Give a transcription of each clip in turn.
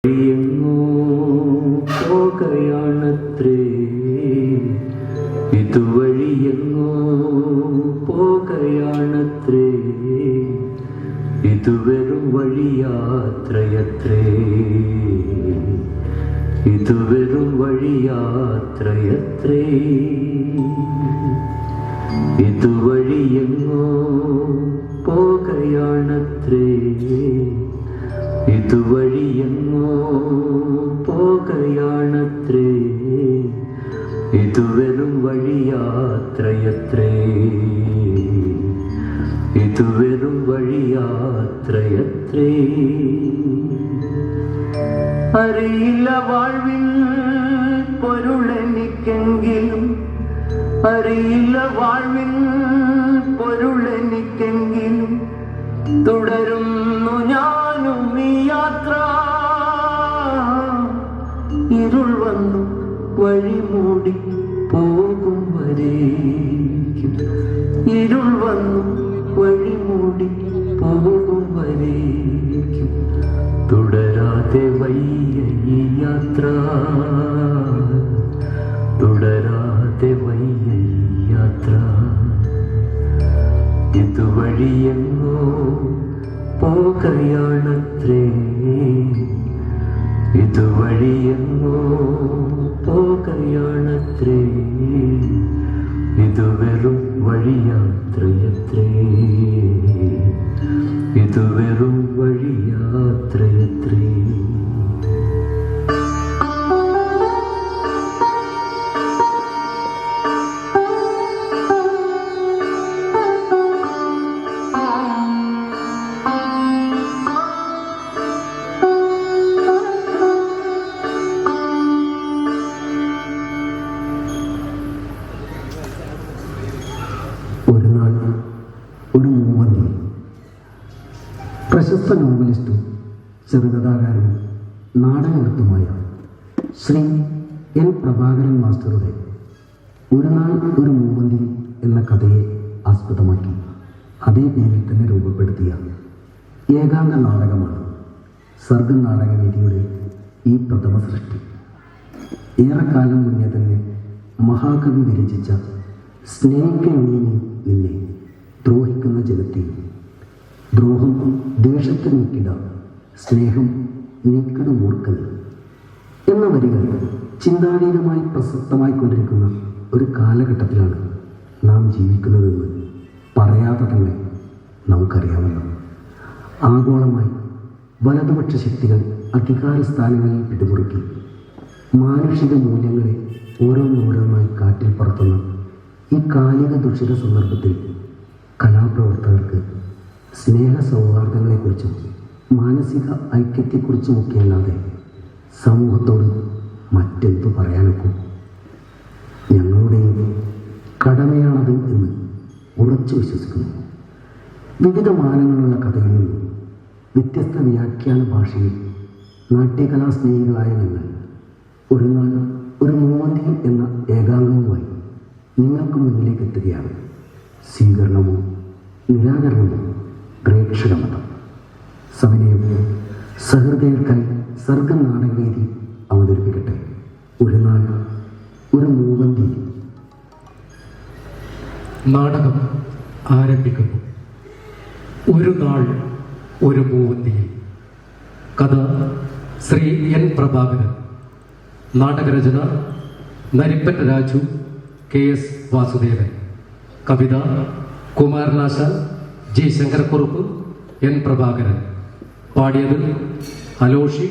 എങ്ങോ പോകയാണത്രേ, ഇതുവഴിയെങ്ങോ പോകയാണത്രേ, ഇത് വെറും വഴിയാത്രയത്രേ, ഇത് വെറും വഴിയാത്രയത്രേ, ഇതുവഴിയെങ്ങോ പോകയാണത്രേ, ഇതുവഴിയെങ്ങോ പോകയാണത്രേ, ഇത് വെറും വഴിയാത്രയത്രേ, ഇത് വെറും വഴിയാത്രയത്രേ. അറിയില്ല വാഴ്വിൻ പൊരുളെനിക്കെങ്കിലും, അറിയില്ല വാഴ്വിൻ പൊരുളെനിക്കെങ്കിലും, തുടരുന്നു ഞാനും ഈ യാത്ര. ഇരുൾ വന്നു വഴിമൂടി പോകും വരേക്കും, ഇരുൾ വന്നു വഴിമൂടി പോകും വരേക്കും, തുടരാതെ വയ്യ ഈ യാത്ര, തുടരാതെ വയ്യ ഈ യാത്ര. ഇതുവഴിയെങ്ങോ പോകയാണത്രേ, ഇതുവഴിയെങ്ങോ പോകയാണത്രേ, ഇത് വെറും വഴിയാത്രയത്രേ, ഇത് വെറും വഴിയാത്രയത്രേ. ഒരു നാൾ ഒരു മൂവന്തി, പ്രശസ്ത നോവലിസ്റ്റും ചെറുകഥാകാരനും നാടകകൃത്തുമായ ശ്രീ എൻ പ്രഭാകരൻ മാസ്റ്ററുടെ ഒരു നാൾ ഒരു മൂവന്തി എന്ന കഥയെ ആസ്പദമാക്കി അതേ പേരിൽ തന്നെ രൂപപ്പെടുത്തിയ ഏകാംഗ നാടകമാണ് സർഗം നാടകവേദിയുടെ ഈ പ്രഥമ സൃഷ്ടി. ഏറെക്കാലം മുന്നേ തന്നെ മഹാകവി വിരചിച്ച സ്നേഹിക്കണമേ നിന്നെ ദ്രോഹിക്കുന്ന ജനത്തെയും, ദ്രോഹം ദേശത്ത് നീക്കിട, സ്നേഹം നീക്കണ മൂർഖൻ എന്ന വരികൾ ചിന്താതീതമായി പ്രസക്തമായി കൊണ്ടിരിക്കുന്ന ഒരു കാലഘട്ടത്തിലാണ് നാം ജീവിക്കുന്നതെന്ന് പറയാതെ തന്നെ നമുക്കറിയാമല്ലോ. ആഗോളമായി വലതുപക്ഷ ശക്തികൾ അധികാര സ്ഥാനങ്ങളിൽ പിടിമുറുക്കി മാനുഷിക മൂല്യങ്ങളെ ഓരോന്നോരോന്നായി കാറ്റിൽ പറത്തുന്ന ഈ കാലിക ദുഷിത സന്ദർഭത്തിൽ കലാപ്രവർത്തകർക്ക് സ്നേഹ സൗഹാർദ്ദങ്ങളെക്കുറിച്ചും മാനസിക ഐക്യത്തെക്കുറിച്ചുമൊക്കെയല്ലാതെ സമൂഹത്തോട് മറ്റെന്തു പറയാനൊക്കും? ഞങ്ങളുടെയും കടമയാണത് എന്ന് ഉറച്ചു വിശ്വസിക്കുന്നു. വിവിധ മാനങ്ങളുള്ള കഥയിൽ നിന്നും വ്യത്യസ്ത വ്യാഖ്യാന ഭാഷയിൽ നാട്യകലാസ്നേഹികളായ ഞങ്ങൾ ഒരു നാൾ ഒരു മൂവന്തി എന്ന ഏകാംഗവുമായി നിങ്ങൾക്ക് മുന്നിലേക്ക് എത്തുകയാണ്. സ്വീകരണമോ നിരാകരണമോ പ്രേക്ഷകമതം. സവിനയവും സഹൃദയർക്കായി സർഗം നാടകവേദി അവതരിപ്പിക്കട്ടെ ഒരു നാൾ ഒരു മൂവന്തി. നാടകം ആരംഭിക്കുന്നു. ഒരു നാൾ ഒരു മൂവന്തി. കഥ ശ്രീ എൻ പ്രഭാകരൻ. നാടകരചന നരിപ്പൻ രാജു, കെ എസ് വാസുദേവൻ. കവിത കുമാരനാശാൻ, ജി ശങ്കരക്കുറുപ്പ്, എൻ പ്രഭാകരൻ. പാടിയത് അലോഷി,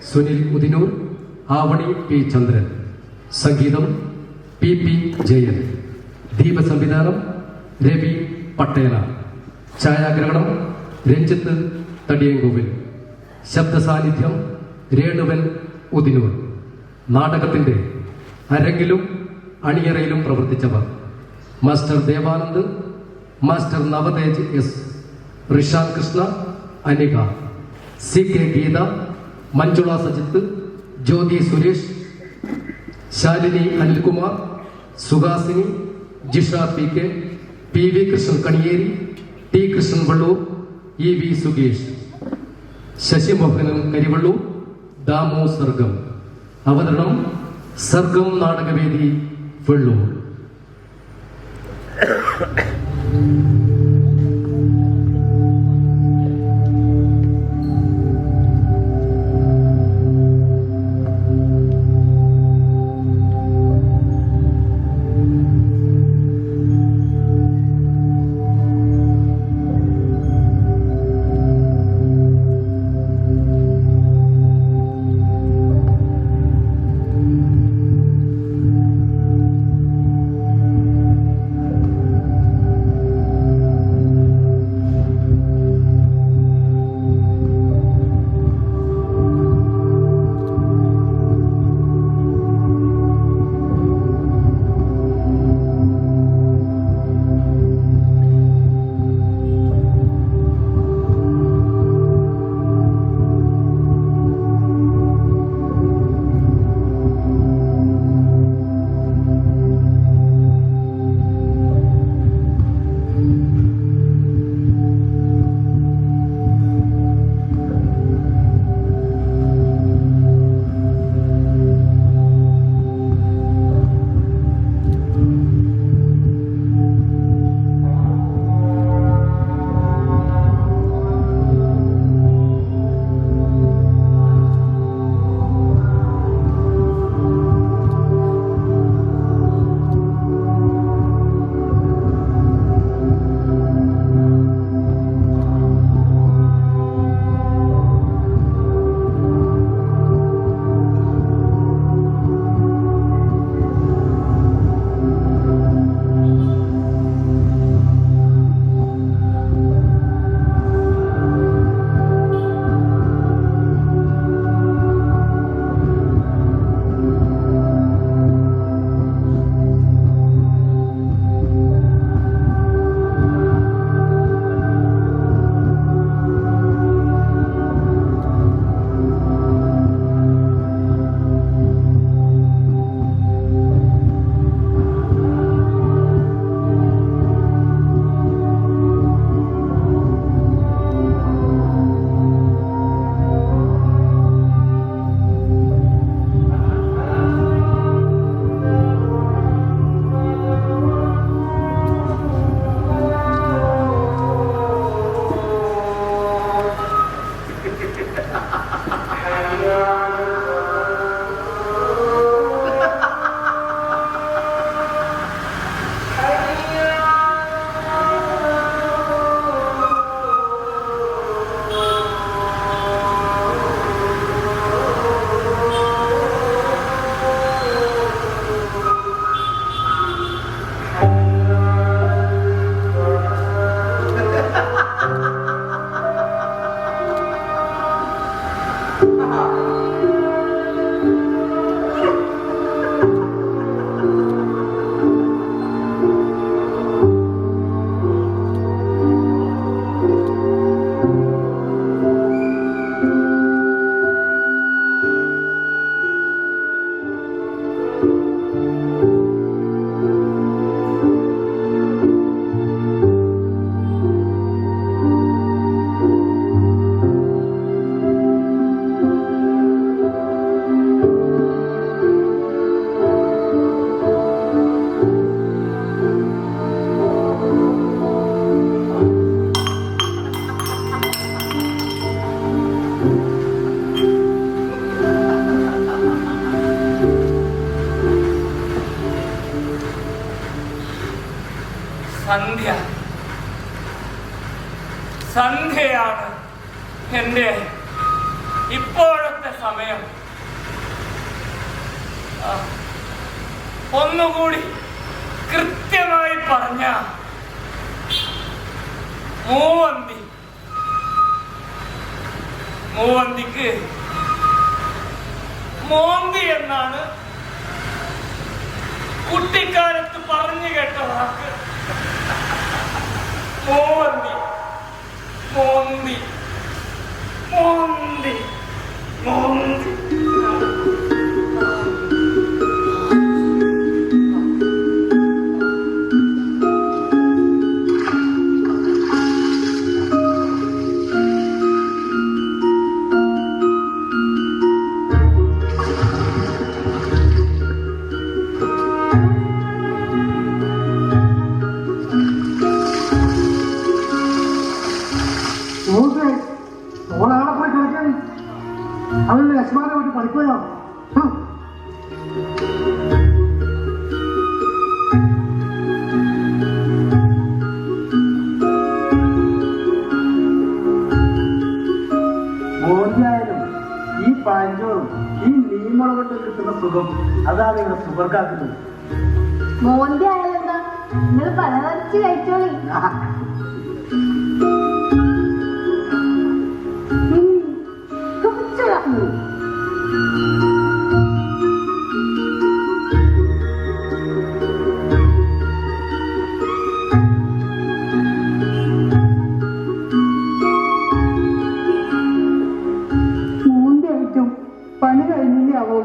സുനിൽ ഉദിനൂർ, ആവണി പി ചന്ദ്രൻ. സംഗീതം പി പി ജയൻ. ദീപസംവിധാനം രവി പട്ടേല. ഛായാഗ്രഹണം രഞ്ജിത്ത് തടിയങ്കോവിൽ. ശബ്ദസാന്നിധ്യം രേണുവൻ ഉദിനൂർ. നാടകത്തിൻ്റെ അരങ്ങിലും അണിയറയിലും പ്രവർത്തിച്ചവർ: master Devanand, master Navathej S, Rishan Krishna, Anika, C K Geetha, Manjula Sajith, Jyothi Suresh, Shalini Anilkumar, Suhasini, Jisha P K, P V Krishnan Kaniyeri, T Krishnan Vallur, E V സുഗേഷ്, ശശിമോഹനൻ കരിവള്ളൂർ, ദാമോ സർഗം. അവതരണം സർഗം നാടകവേദി, വെള്ളൂർ. സന്ധ്യ സന്ധ്യയാണ് എൻ്റെ ഇപ്പോഴത്തെ സമയം. ഒന്നുകൂടി കൃത്യമായി പറഞ്ഞ മൂവന്തി. മൂവന്തിക്ക് മോന്തി എന്നാണ് കുട്ടിക്കാലത്ത് പറഞ്ഞു കേട്ട വാക്ക്. മോന്തി മോന്തി മോന്തി മോന്തി. അതാ നിങ്ങൾ സുഖർക്കാക്കുന്നത്. മോന്റെ ആയാലെന്താ, നിങ്ങൾ പലതരച്ച് കഴിച്ചോളി. മോന്റെ ഏറ്റവും പണി കഴിഞ്ഞാവോ?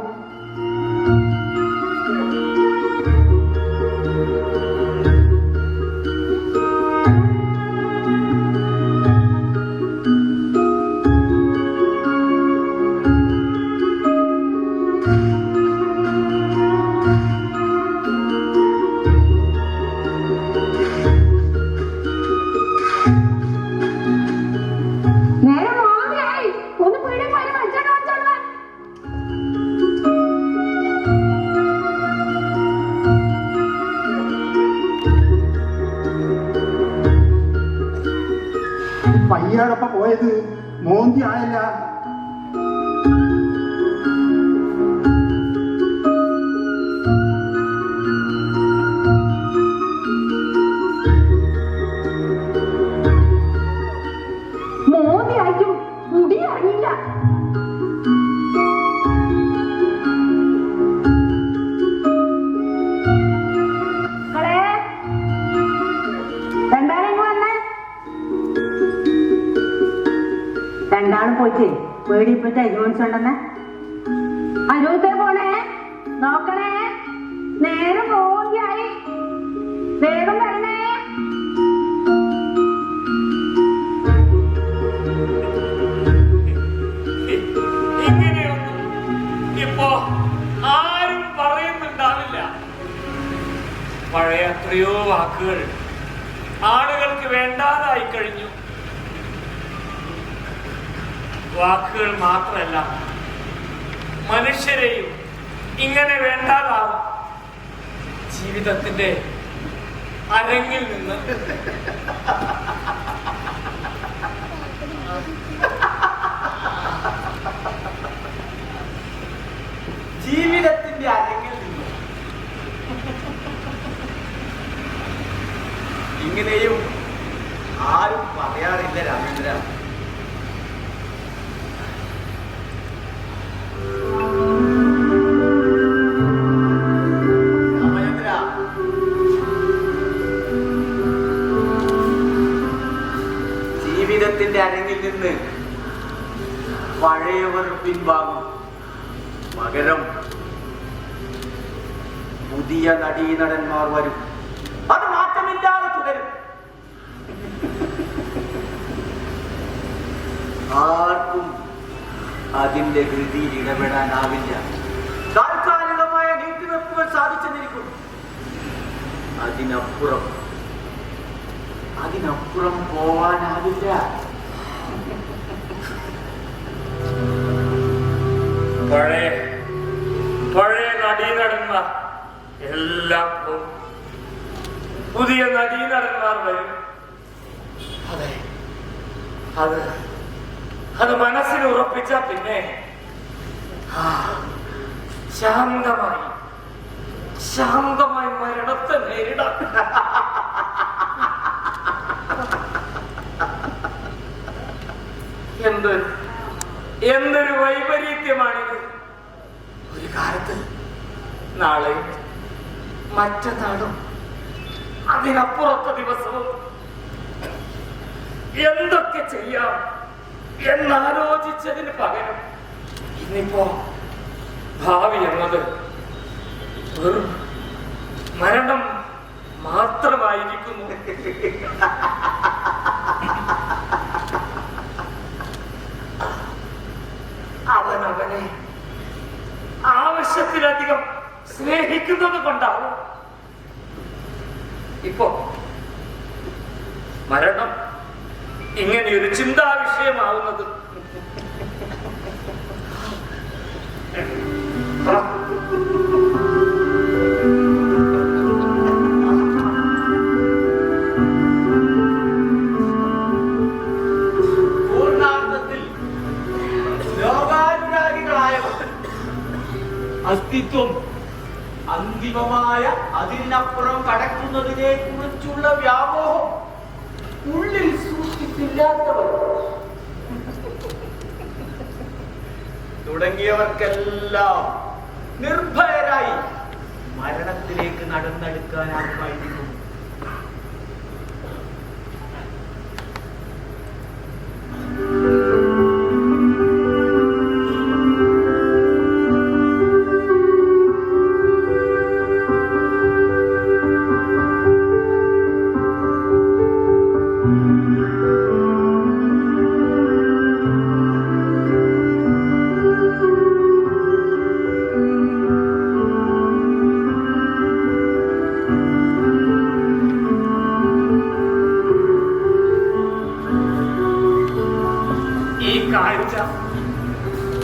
പയ്യാടൊപ്പം പോയത് മോന്തി ആയല്ല. മോന്തി ആയിട്ടും മുടി അറിയില്ല. രണ്ടാളും പോയിട്ട് പേടിപ്പിച്ച അജോൻസുണ്ടെന്ന്. അജോത്തെ പോണേ, നോക്കണേ, നേരം മോന്തിയായി, വേഗം വരണേ. ഇങ്ങനെയൊന്നും ഇപ്പോ ആരും പറയുന്നുണ്ടാവില്ല. പഴയ എത്രയോ വാക്കുകൾ ആളുകൾക്ക് വേണ്ടാതായി കഴിഞ്ഞു. വാക്കുകൾ മാത്രമല്ല, മനുഷ്യരെയും ഇങ്ങനെ വേണ്ടാതാവും. ജീവിതത്തിന്റെ അരങ്ങിൽ നിന്ന് ജീവിതത്തിന്റെ അരങ്ങിൽ നിന്ന് ഇങ്ങനെയും ആരും പറയാറില്ല രാമേന്ദ്ര. ജീവിതത്തിന്റെ അരങ്ങിൽ നിന്ന് പഴയവർ പിൻവാങ്ങും. പകരം പുതിയ നടീനടന്മാർ വരും. അത് മാറ്റമില്ലാതെ തുടരും. ആർക്കും അതിന്റെ കൃതിയിൽ ഇടപെടാനാവില്ല. താൽക്കാലികമായ നീട്ടിവെപ്പുകൾ സാധിച്ചെന്നിരിക്കും. അതിനപ്പുറം പോവാനാവില്ല. പഴയ നടീനടന്മാർ എല്ലാം പോകും. പുതിയ നടീനടന്മാർ വരും. അത് മനസ്സിൽ ഉറപ്പിച്ച പിന്നെ ശാന്തമായി മരണത്തെ നേരിടാം. എന്തൊരു വൈപരീത്യമാണിത്. ഒരു കാലത്ത് നാളെ മറ്റന്നാളും അതിനപ്പുറത്തെ ദിവസവും എന്തൊക്കെ ചെയ്യാം എന്നാലോചിച്ചതിന് പകരം ഇന്നിപ്പോ ഭാവി എന്നത് വെറും മരണം മാത്രമായിരിക്കുന്നു. അവനവനെ ആവശ്യത്തിലധികം സ്നേഹിക്കുന്നത് കൊണ്ടാവും ഇപ്പോ മരണം ഇങ്ങനെയൊരു ചിന്താ വിഷയമാവുന്നത്. പൂർണ്ണാർത്ഥത്തിൽ ലോകാനുരാഗികളായവർ അസ്തിത്വം എന്നതിനെ കുറിച്ചുള്ള വ്യാമോഹം ഉള്ളിൽ സൂക്ഷിച്ചില്ലാത്തവർ തുടങ്ങിയവർക്കെല്ലാം നിർഭയരായി മരണത്തിലേക്ക് നടന്നെടുക്കാനാകുമായിരിക്കും.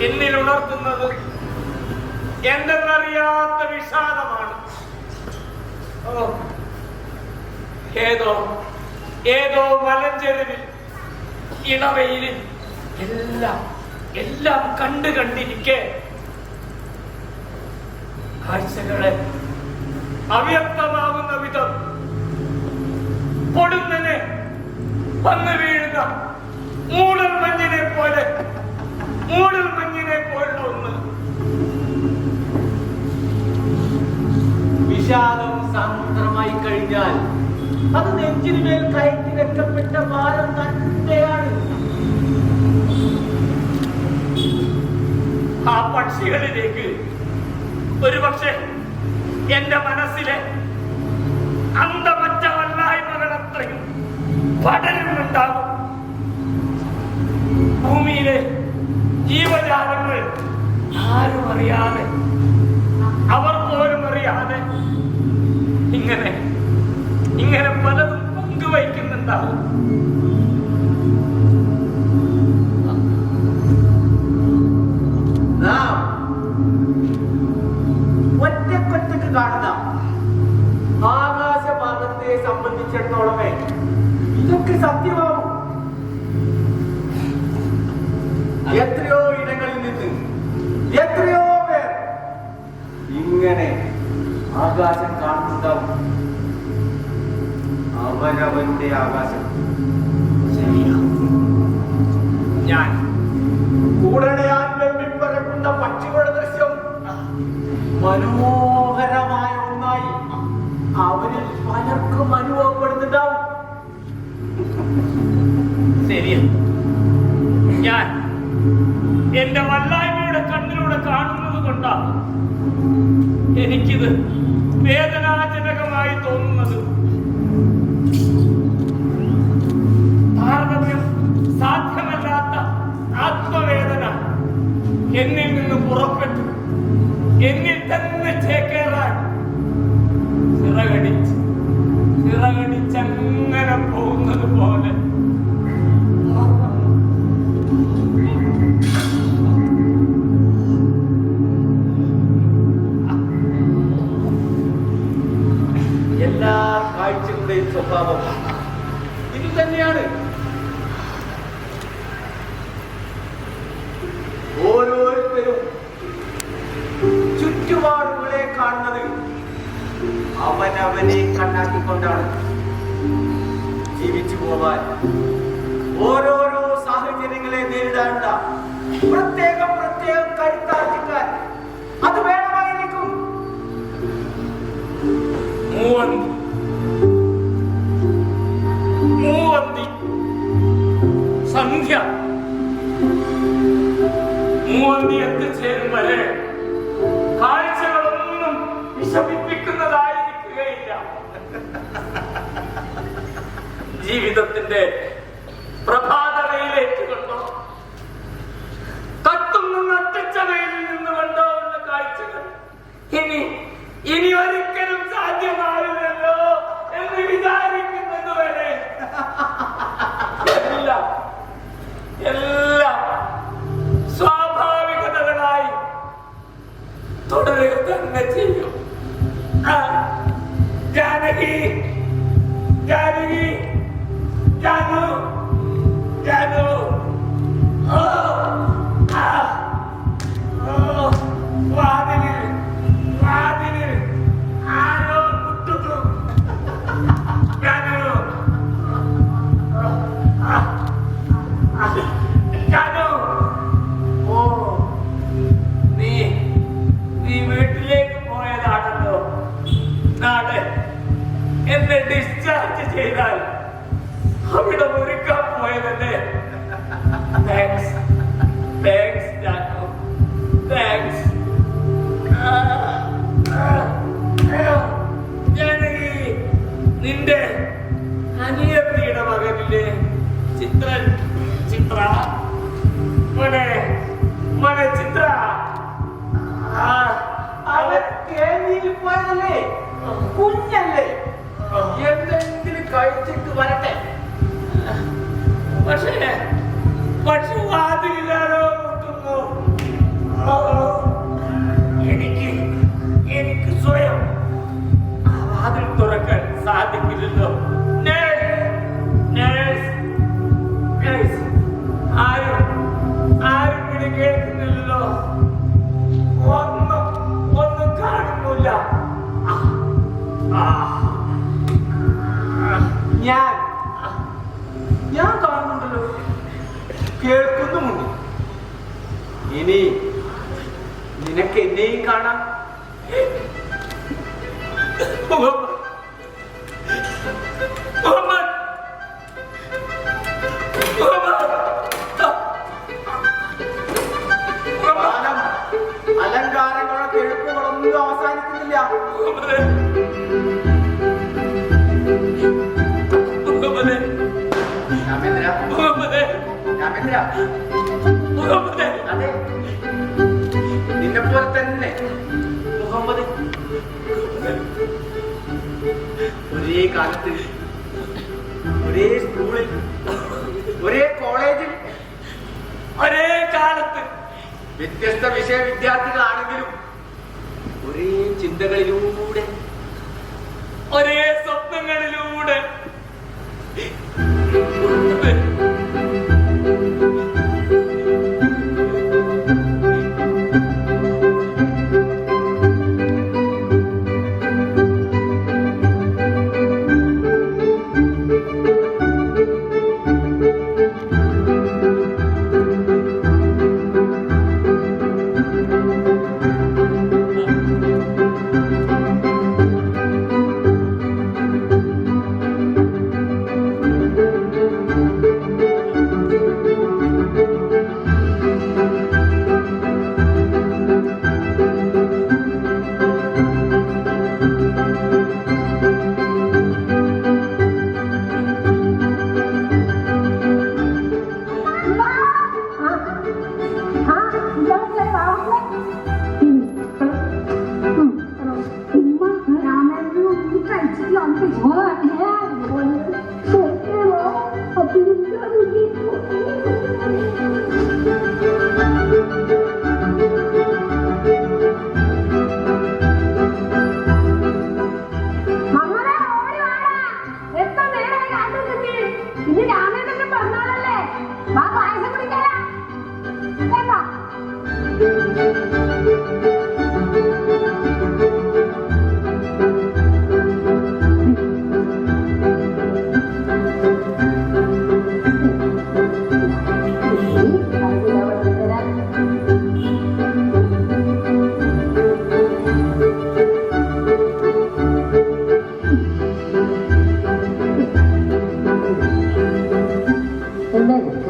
എന്നിൽ ഉണർത്തുന്നത് എന്തെന്നറിയാത്ത വിഷാദമാണ്. ഏതോ ഏതോ മലഞ്ചെരുവിൽ ഇളവയിലിൽ എല്ലാം കണ്ടിരിക്കെ കാഴ്ചകളെ അവ്യക്തമാകുന്ന വിധം പൊടുന്നനെ വന്നു വീഴുന്ന മൂടൽ മഞ്ഞിനെ പോലുള്ള ഒന്ന്. വിഷാദം സാന്ദ്രമായി കഴിഞ്ഞാൽ അത് നെഞ്ചിനുമേൽ കയറ്റി വെക്കപ്പെട്ട ഭാരം തന്നെയാണ്. ആ പക്ഷികളിലേക്ക് ഒരുപക്ഷെ എന്റെ മനസ്സിലെ അന്തമറ്റ വല്ലായ്മകളത്രയും പടരുന്നുണ്ടാകും. ഭൂമിയിലെ ജീവജാലങ്ങൾ ആരും അറിയാതെ, അവർ പോലും അറിയാതെ ഇങ്ങനെ പലതും പങ്കുവയ്ക്കുന്നുണ്ടാവും. ഒറ്റക്കൊറ്റക്ക് കാണുന്ന ആകാശഭാഗത്തെ സംബന്ധിച്ചിടത്തോളമേ ഇതൊക്കെ സത്യമാവും. എത്രയോ ഇടങ്ങളിൽ നിന്ന് എത്രയോ പേർ ഇങ്ങനെ ആകാശം കാണുന്നുണ്ടാവും. അവരവരുടെ ആകാശം. ഞാൻ കൂടണയാൻ വെമ്പിപ്പറക്കുന്ന പക്ഷികളുടെ ദൃശ്യം മനോഹരമായ ഒന്നായി അവരിൽ പലർക്കും അനുഭവപ്പെടുന്നുണ്ടാവും. ശരിയാണ്. ഞാൻ എന്റെ വല്ലായ്മയുടെ കണ്ണിലൂടെ കാണുന്നത് കൊണ്ടാണ് എനിക്കിത് വേദനാജനകമായി തോന്നുന്നത്. താരതമ്യം സാധ്യമല്ലാത്ത ആത്മവേദന എന്നിൽ നിന്ന് പുറപ്പെട്ടു എന്നിൽ തന്നെ ചേക്കേറാൻ ചിറകടിച്ചങ്ങനെ പോകുന്നത് പോലെ എല്ലാ കാഴ്ചകളുടെയും സ്വഭാവം ഇത് തന്നെയാണ്. ഓരോരുത്തരും ചുറ്റുപാടുകളെ കാണുന്നത് അവനവനെ കണ്ണാക്കിക്കൊണ്ടാണ്. ജീവിച്ചു പോവാൻ ഓരോരോ സാഹചര്യങ്ങളെ നേരിടാനുള്ള പ്രത്യേകം കരുത്താർജിക്കാൻ അത് വേണമായിരിക്കും. മൂവന്തി സന്ധ്യ എത്തിച്ചേരും വരെ കാഴ്ചകളൊന്നും വിഷമിപ്പിക്കുന്നതായിരിക്കുകയില്ല. ജീവിതത്തിന്റെ പ്രഭാതവയിലേറ്റുകൊണ്ടോ കത്തുന്ന നട്ടിച്ചവയിൽ നിന്നുകൊണ്ടോ ഉള്ള കാഴ്ചകൾ ഇനി ഒരിക്കലും സാധ്യമാവില്ലല്ലോ എന്ന് വിചാരിക്കുന്നത് വരെ എല്ലാം സ്വാഭാവികതകളായി തുടരുക തന്നെ ചെയ്യും. ജാനകി ജാനു വാതിലിൽ ആരോ മുട്ടുന്നു. ഡിസ്ചാർജ് ചെയ്താൽ അവിടെ ഒരുക്കാൻ പോയതല്ലേ. Thanks thanks thanks. ജാനകി, നിന്റെ അനിയത്തിയുടെ മകനില്ലേ ചിത്രൻ? ചിത്ര മോനെ മോനെ ചിത്ര. അവൻ കേരളയിൽ പോയതല്ലേ, കുഞ്ഞല്ലേ, എന്തെങ്കിലും കഴിച്ചിട്ട് വരട്ടെ. പക്ഷേ വാതിലില്ലാതോ മുട്ടുന്നു. എനിക്ക് സ്വയം ആ വാതിൽ തുറക്കാൻ സാധിക്കില്ലല്ലോ. ആരും ഇവിടെ കേൾക്കുന്നില്ലല്ലോ. ഒന്നും കാണുന്നില്ല. ഞാൻ കാണുന്നുണ്ടല്ലോ, കേൾക്കുന്നുമുണ്ട്. ഇനി നിനക്ക് എന്നെയും കാണാം. അലങ്കാരങ്ങളോ തെഴുപ്പുകളൊന്നും അവസാനിക്കുന്നില്ല. അതെ, നിന്നെ പോലെ തന്നെ മുഹമ്മദ്. ഒരേ കാലത്ത്, ഒരേ സ്കൂളിൽ, ഒരേ കോളേജിൽ, ഒരേ കാലത്ത് വ്യത്യസ്ത വിഷയ വിദ്യാർത്ഥികളാണെങ്കിലും ഒരേ ചിന്തകളിലൂടെ, ഒരേ സ്വപ്നങ്ങളിലൂടെ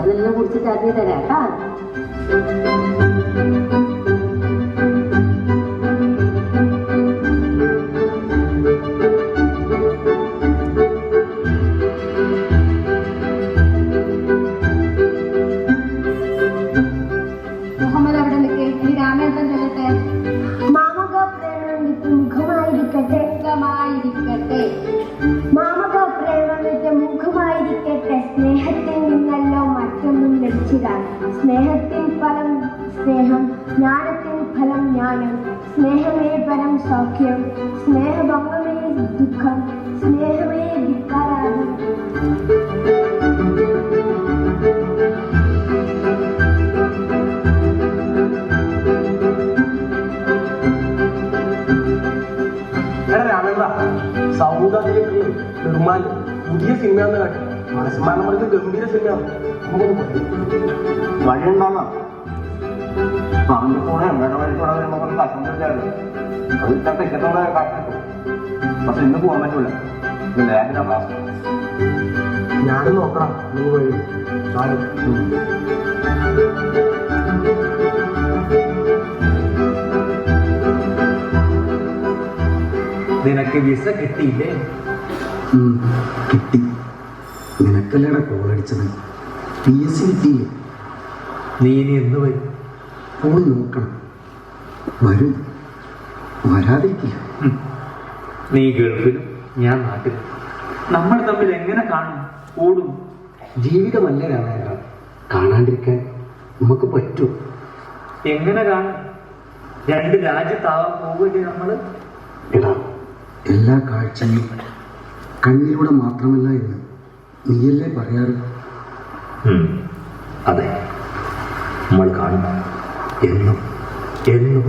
അതെല്ലാം കുടിച്ച് ചാർജ് തരാം കേട്ടാ. മുഹമ്മദ് അവിടെ നിൽക്കേ, ഈ രാമേന്ദ്രൻ ചെല്ലട്ടെ. മാമക പ്രേമം വിത്ത് മുഖമായിരിക്കട്ടെ, മുഖമായിരിക്കട്ടെ. മാമക പ്രേമം വിത്ത് മുഖമായിരിക്കട്ടെ. സ്നേഹത്തിൽ നിന്നല്ലോ മറ്റൊന്നും ലഭിച്ചതാണ്. സ്നേഹത്തിൻ ഫലം സ്നേഹം, ജ്ഞാനത്തിൻ ഫലം ജ്ഞാനം. സ്നേഹമേ പരം സൗഖ്യം, സ്നേഹഭംഗമേ ദുഃഖം, സ്നേഹമേ ധിക്കാരം. രാമേന്ദ്ര, സൗദാമിലേക്ക് നിർമ്മാൻ പുതിയ സിനിമയാന്ന് കേട്ടു. മനസ്സമാനം പറഞ്ഞ ഗംഭീര സിനിമയാണ്. വഴിയുണ്ടാവുന്ന അവന്റെ കൂടെ എമ്മയുടെ വഴിക്കൂടെ വരുമ്പോൾ കഷ്ടം തീർച്ചയായിരുന്നു. അത് ഇത്ര ടിക്കറ്റോടെ കാട്ടിട്ടു. പക്ഷെ ഇന്ന് പോകാൻ പറ്റൂല. ലേഖന മാസ്റ്റർ. ഞാനും നോക്കണം നീ വഴി നാലും. നിനക്ക് വിസ കിട്ടിയില്ലേ? കിട്ടി. നിനക്കല്ലേടെ കോളടിച്ചത്. PSC കിട്ടിയില്ലേ? നീ ഇനി എന്ന് വരും? പോയി നോക്കണം. വരും, വരാതിരിക്കില്ല. നീ ഗൾഫിലും ഞാൻ നാട്ടിലും. നമ്മൾ തമ്മിൽ എങ്ങനെ കാണും, കൂടും? ജീവിതമല്ല രാമേന്ദ്ര, കാണാണ്ടിരിക്കാൻ നമുക്ക് പറ്റൂ. എങ്ങനെ കാണും? രണ്ട് രാജ്യത്താവാൻ പോവില്ലേ നമ്മള്? എടാ, എല്ലാ കാഴ്ചയും കണ്ണിലൂടെ മാത്രമല്ല എന്ന് നീയല്ലേ പറയാറ്? അതെ, നമ്മൾ കാണും എന്നും എന്നും.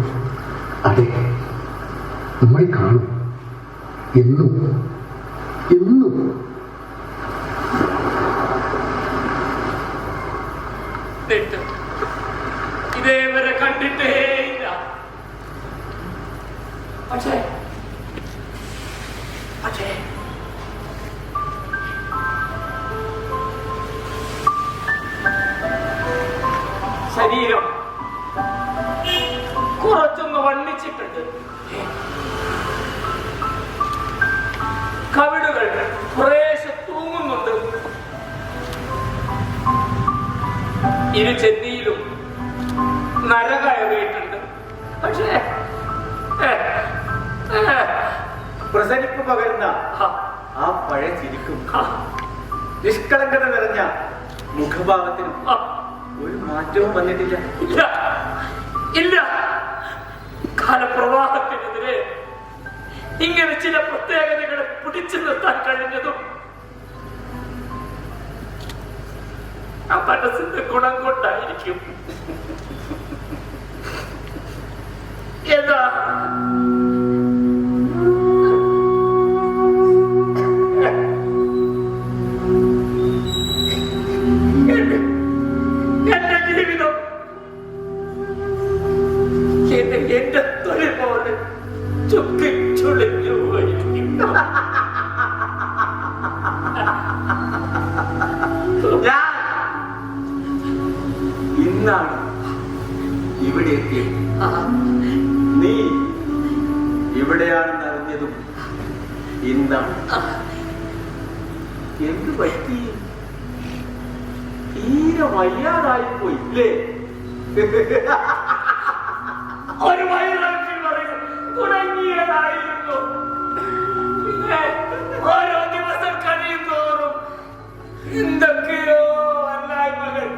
അതെ, നമ്മൾ കാണും എന്നും എന്നും. തെറ്റ് ഇതേവരെ കണ്ടിട്ടേ ഇല്ല. പക്ഷേ ശരീരം കുറച്ചൊന്ന് വണ്ണിച്ചിട്ടുണ്ട്. കവിടുകൾ കുറേശ്ശെ തൂങ്ങുന്നുണ്ട്. ഇരു ചെന്നിയിലും നര കയറിയിട്ടുണ്ട്. പക്ഷേ പ്രസരിപ്പ് പകരുന്ന ആ പഴയ ചിരിക്കും നിഷ്കളങ്കത നിറഞ്ഞ മുഖഭാവത്തിനും ഒരു മാറ്റവും വന്നിട്ടില്ല. ഇല്ല ഇല്ല. കാലപ്രവാഹത്തിനെതിരെ ഇങ്ങനെ ചില പ്രത്യേകതകളെ പിടിച്ചു നിർത്താൻ കഴിഞ്ഞതും ആ മനസ്സിന്റെ ഗുണം കൊണ്ടായിരിക്കും. എന്താ എന്റെ ജീവിതം എന്റെ തൊഴിൽ പോലെ ചുക്കി ചുളിഞ്ഞു പോയിരിക്കും. ഞാൻ ഇന്നാണ് ഇവിടെ എത്തിയത്. നീ ഇവിടെയാണെന്ന് അറിഞ്ഞതും ഇന്നാണ്. എന്ത് പറ്റി? തീരെ വയ്യാതായിപ്പോയി ഇല്ലേ? ഒരു വയറിളക്കി പറയും തുടങ്ങിയതായിരുന്നു. പിന്നെ ഓരോ ദിവസം കഴിയും തോറും എന്തൊക്കെയോ അല്ലായ്മകൾ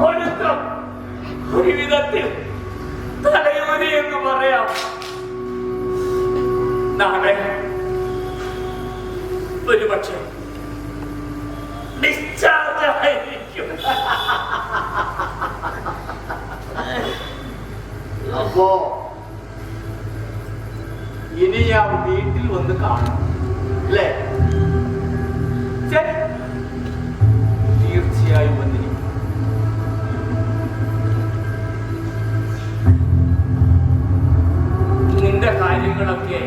ഒരുക്കം ഒരു വിധത്തിൽ തലയൂരി എന്ന് പറയാം. നാളെ ഒരുപക്ഷെ ഡിസ്ചാർജ് ആയിരിക്കും. അപ്പോ ഇനി ഞാൻ വീട്ടിൽ വന്ന് കാണണം അല്ലേ? ശരി, തീർച്ചയായും വന്നിരിക്കും. നിന്റെ കാര്യങ്ങളൊക്കെ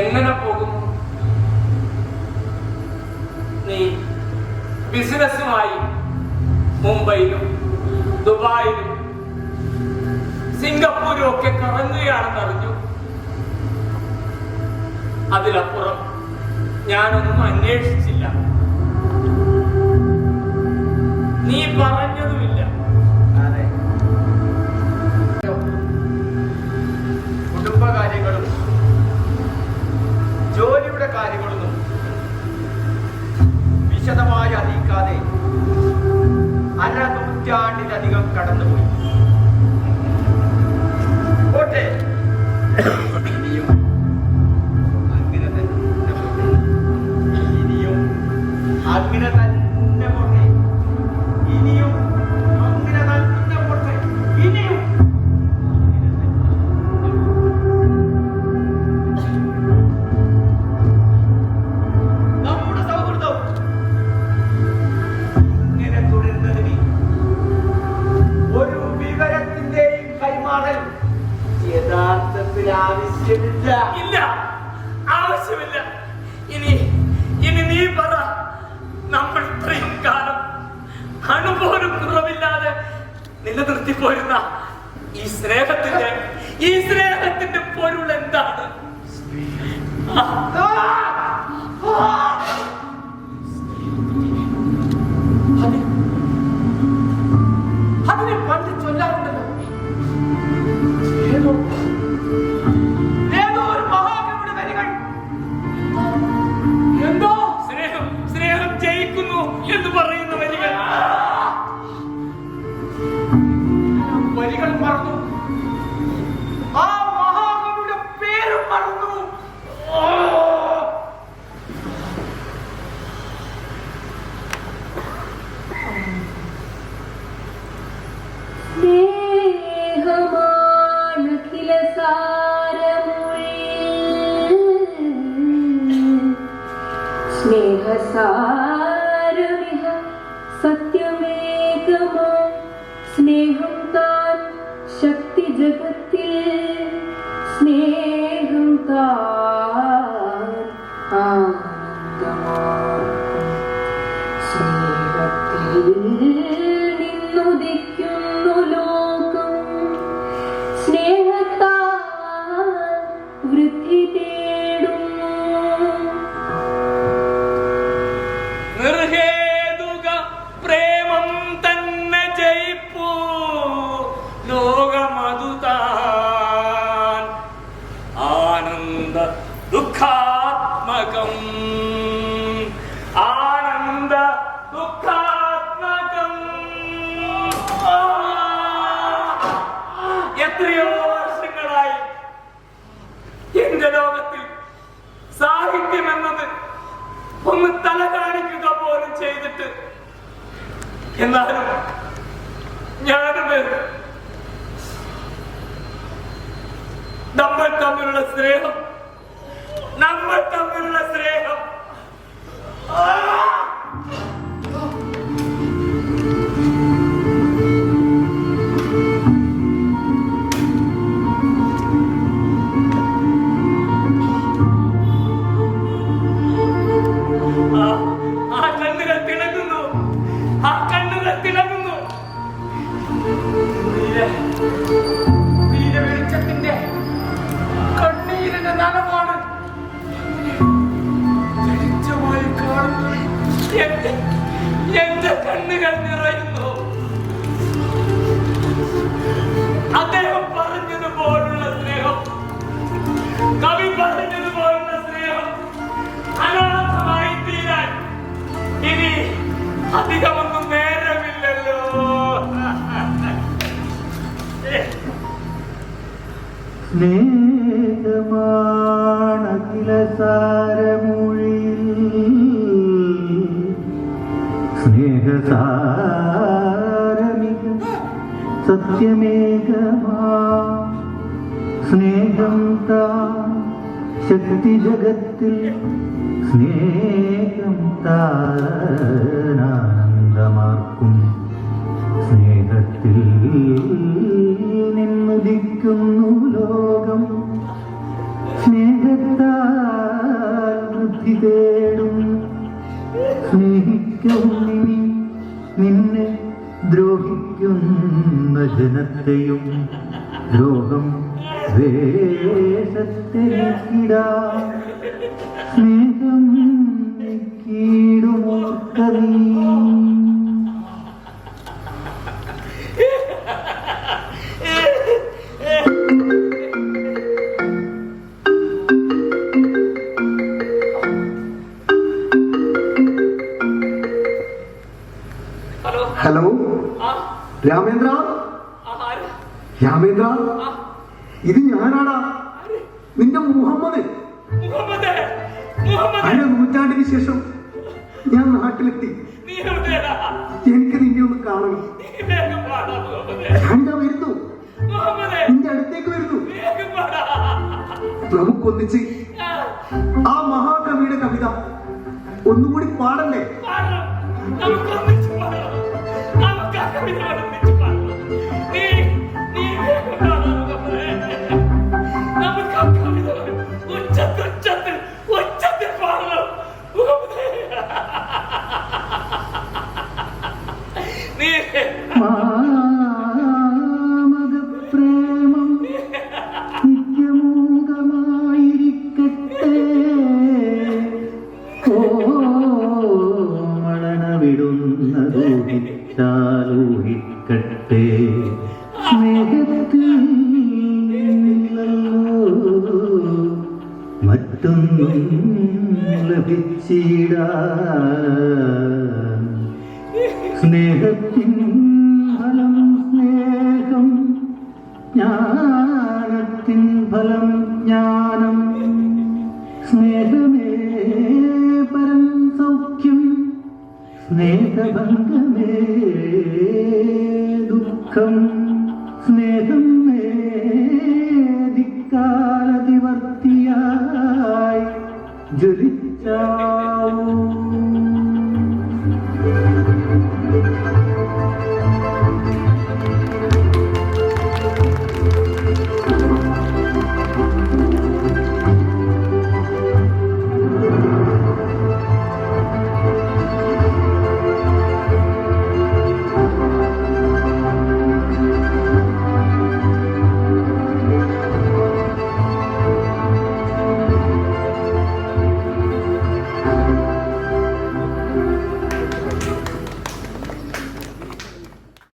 എങ്ങനെ പോകുന്നു? നീ ബിസിനസ്സുമായി മുംബൈയിലും ദുബായിലും സിംഗപ്പൂരും ഒക്കെ കറങ്ങുകയാണെന്നറിഞ്ഞു. അതിലപ്പുറം ഞാനൊന്നും അന്വേഷിച്ചില്ല. നീ പറഞ്ഞതുമില്ല. അതെ, കുടുംബകാര്യങ്ങളും ജോലിയുടെ കാര്യങ്ങളൊന്നും വിശദമായി അറിയിക്കാതെ അരനൂറ്റാണ്ടിലധികം കടന്നുപോയി. പോട്ടെ, ഇനിയും അങ്ങനെ തന്നെ പോട്ടെ. ഇനിയും അങ്ങനെ തന്നെ പോട്ടെ. ഇനിയും അങ്ങനെ തന്നെ പോട്ടെ. ഇനിയും നമ്മുടെ സൗഹൃദം ഇങ്ങനെ തുടരുന്നതിന് ഒരു വിവരത്തിന്റെയും കൈമാറൽ യഥാർത്ഥത്തിൽ ആവശ്യമില്ല. ഇല്ല, ആവശ്യമില്ല. ഇനി ഇല്ലാതെ നിലനിർത്തി പോരുന്ന ഈ സ്നേഹത്തിന്റെ പൊരുൾ എന്താണ്? അതിനെ പണ്ട് ചൊല്ലാറുണ്ടല്ലോ, ഏതോ ഒരു മഹാകവിയുടെ വരികൾ, എന്തോ സ്നേഹം ജയിക്കുന്നു എന്ന് പറയുന്ന വരികൾ. വരികൾ മറന്നു, ആ മഹാകവിയുടെ പേരും മറന്നു. സ്നേഹസാരമിഹ സത്യമേകമാ സ്നേഹം താൻ ശക്തി ജഗത്തിൽ സ്നേഹം താൻ ആനന്ദമാർക്കും സ്നേഹത്തിൽ നിന്നുദിക്കുന്നു ലോകം സ്നേഹത്താൽ വൃദ്ധി തേടുന്നു. നിർഹേതുക പ്രേമം തന്നെ ജയിപ്പൂ ലോകമതുതാൻ ആനന്ദ ദുഃഖാത്മകം എത്രയോ വർഷങ്ങളായി എന്റെ ലോകത്തിൽ സാഹിത്യം എന്നത് ഒന്ന് തല കാണിക്കുക പോലും ചെയ്തിട്ട്, എന്നാലും ഞാനത് നമ്മൾ തമ്മിലുള്ള സ്നേഹം കണ്ണുകൾ തിളങ്ങുന്നു. വെളിച്ചത്തിന്റെ കണ്ണീരിന്റെ നനവാണ് തെളിച്ചമായി കാണുന്നത്. എന്റെ കണ്ണുകൾ നിറയുന്നു. അദ്ദേഹം പറഞ്ഞതുപോലുള്ള സ്നേഹം, കവി പറഞ്ഞതുപോലുള്ള സ്നേഹം അനാഥമായി തീരാൻ ഇനി അധികമൊന്നും നേരമില്ലല്ലോ. സ്നേഹമാണഖില സാരമൊഴിയിൽ സ്നേഹസാരമിക സത്യമേകമാ സ്നേഹം താ ശക്തി ജഗത്തിൽ സ്നേഹം താനന്ദമാർക്കും സ്നേഹത്തിൽ നിന്നുദിക്കുന്നു ലോകം സ്നേഹത്താൽ വൃദ്ധി തേടും സ്നേഹിക്കും നിന്നെ ദ്രോഹിക്കുന്ന ജനത്തെയും ദ്രോഹം വേഷത്തെ നീക്കിടാ സ്നേഹം നീക്കിടുമോർക്കനീ. ഹലോ രാമേന്ദ്ര, രാമേന്ദ്ര, ഇത് ഞാനാടാ, നിന്റെ മുഹമ്മദ്. നൂറ്റാണ്ടിന് ശേഷം ഞാൻ നാട്ടിലെത്തി. എനിക്ക് നിന്നെ ഒന്ന് കാണണം. ഞാനിതാ വരുന്നു, നിന്റെ അടുത്തേക്ക് വരുന്നു. നമുക്കൊന്നിച്ച് ആ മഹാകവിയുടെ കവിത ഒന്നുകൂടി പാടണ്ടേ? നീ കൊതിച്ചാലൂഹിക്കട്ടെ സ്നേഹത്തിൽ മറ്റൊന്നും ലഭിച്ചിടാൻ സ്നേഹത്തിൻ ഫലം സ്നേഹം ജ്ഞാനത്തിൻ ഫലം ജ്ഞാനം സ്നേഹമേ പരം സൗഖ്യം സ്നേഹഭംഗമേ ദുഃഖം സ്നേഹം ധിക്കാരതിവർത്തിയായി ജ്വലിച്ചാൽ